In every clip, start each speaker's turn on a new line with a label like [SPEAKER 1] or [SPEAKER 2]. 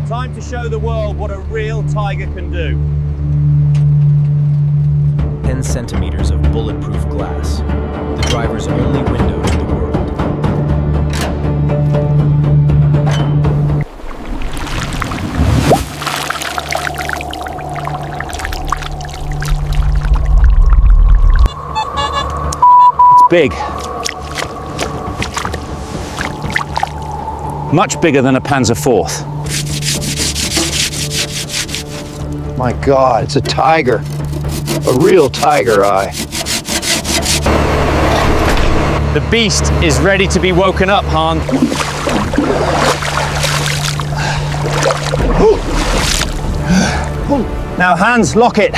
[SPEAKER 1] Time to show the world what a real tiger can do.
[SPEAKER 2] 10 centimeters of bulletproof glass. The driver's only window to the world.
[SPEAKER 1] It's big. Much bigger than a Panzer IV.
[SPEAKER 3] My God, it's a tiger. A real tiger eye.
[SPEAKER 1] The beast is ready to be woken up, Han. Now, Hans, lock it.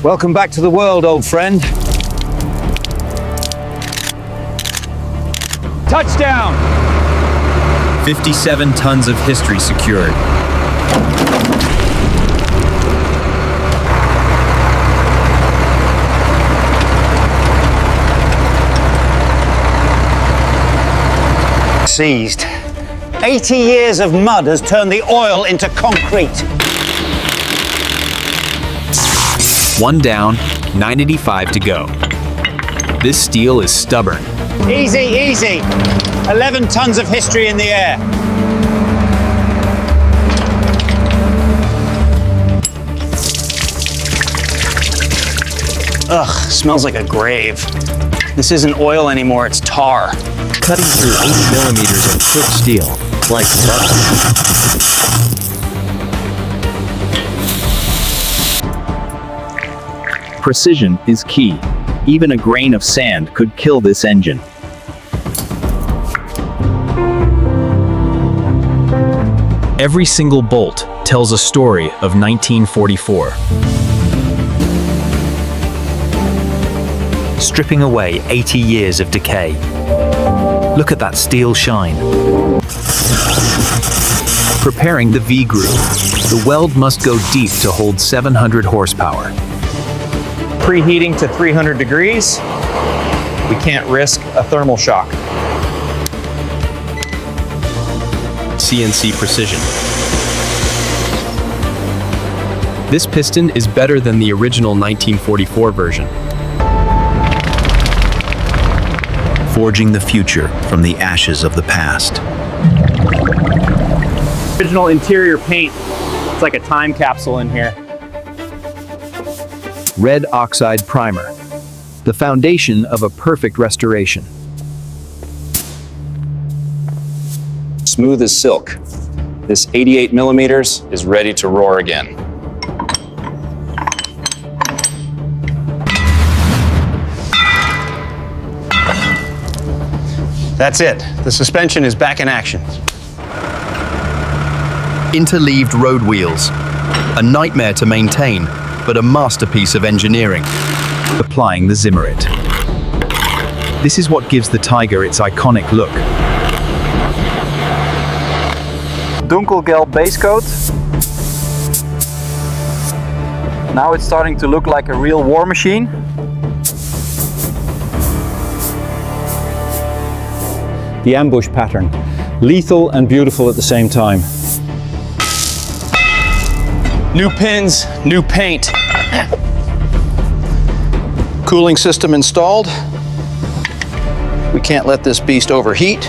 [SPEAKER 1] Welcome back to the world, old friend. Touchdown!
[SPEAKER 2] 57 tons of history secured.
[SPEAKER 1] Seized. 80 years of mud has turned the oil into concrete.
[SPEAKER 2] One down, 985 to go. This steel is stubborn.
[SPEAKER 1] Easy, easy. 11 tons of history in the air. Ugh, smells like a grave. This isn't oil anymore, it's tar.
[SPEAKER 2] Cutting through 8 millimeters of thick steel, like butter. Precision is key. Even a grain of sand could kill this engine. Every single bolt tells a story of 1944. Stripping away 80 years of decay. Look at that steel shine. Preparing the V-groove. The weld must go deep to hold 700 horsepower.
[SPEAKER 1] Preheating to 300 degrees. We can't risk a thermal shock.
[SPEAKER 2] CNC precision. This piston is better than the original 1944 version. Forging the future from the ashes of the past.
[SPEAKER 1] Original interior paint. It's like a time capsule in here.
[SPEAKER 2] Red oxide primer. The foundation of a perfect restoration.
[SPEAKER 4] Smooth as silk. This 88 millimeters is ready to roar again.
[SPEAKER 3] That's it. The suspension is back in action.
[SPEAKER 2] Interleaved road wheels. A nightmare to maintain, but a masterpiece of engineering. Applying the Zimmerit. This is what gives the Tiger its iconic look.
[SPEAKER 5] Dunkelgelb base coat. Now it's starting to look like a real war machine.
[SPEAKER 1] The ambush pattern. Lethal and beautiful at the same time.
[SPEAKER 3] New pins, new paint. Cooling system installed. We can't let this beast overheat.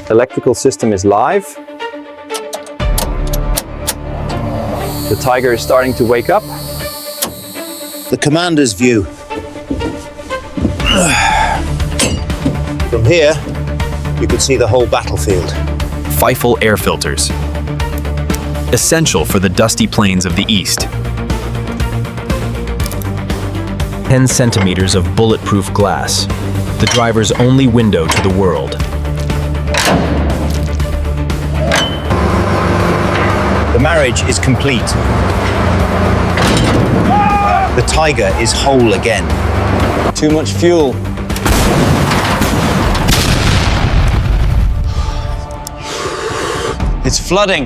[SPEAKER 1] Electrical system is live. The Tiger is starting to wake up.
[SPEAKER 3] The commander's view. From here, you can see the whole battlefield.
[SPEAKER 2] Feifel air filters. Essential for the dusty plains of the East. 10 centimeters of bulletproof glass. The driver's only window to the world.
[SPEAKER 3] The marriage is complete. The Tiger is whole again.
[SPEAKER 1] Too much fuel.
[SPEAKER 4] It's flooding.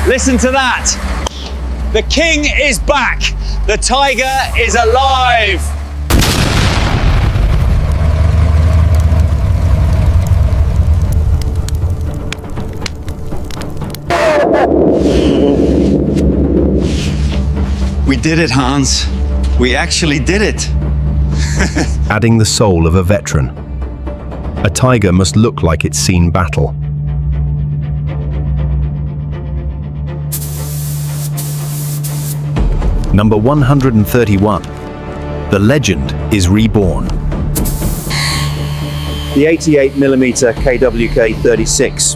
[SPEAKER 1] Listen to that. The king is back. The tiger is alive.
[SPEAKER 6] We did it, Hans. We actually did it.
[SPEAKER 2] Adding the soul of a veteran. A tiger must look like it's seen battle. Number 131. The legend is reborn.
[SPEAKER 1] The 88mm KWK-36.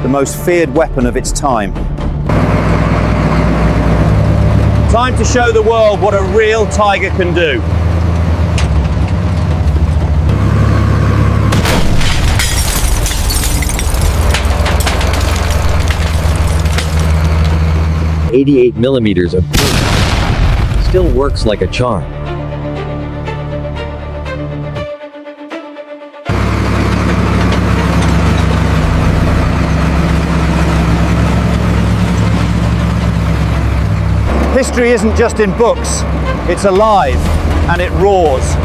[SPEAKER 1] The most feared weapon of its time. Time to show the world what a real tiger can do.
[SPEAKER 7] .88mm of proof still works like a charm.
[SPEAKER 1] History isn't just in books, it's alive and it roars.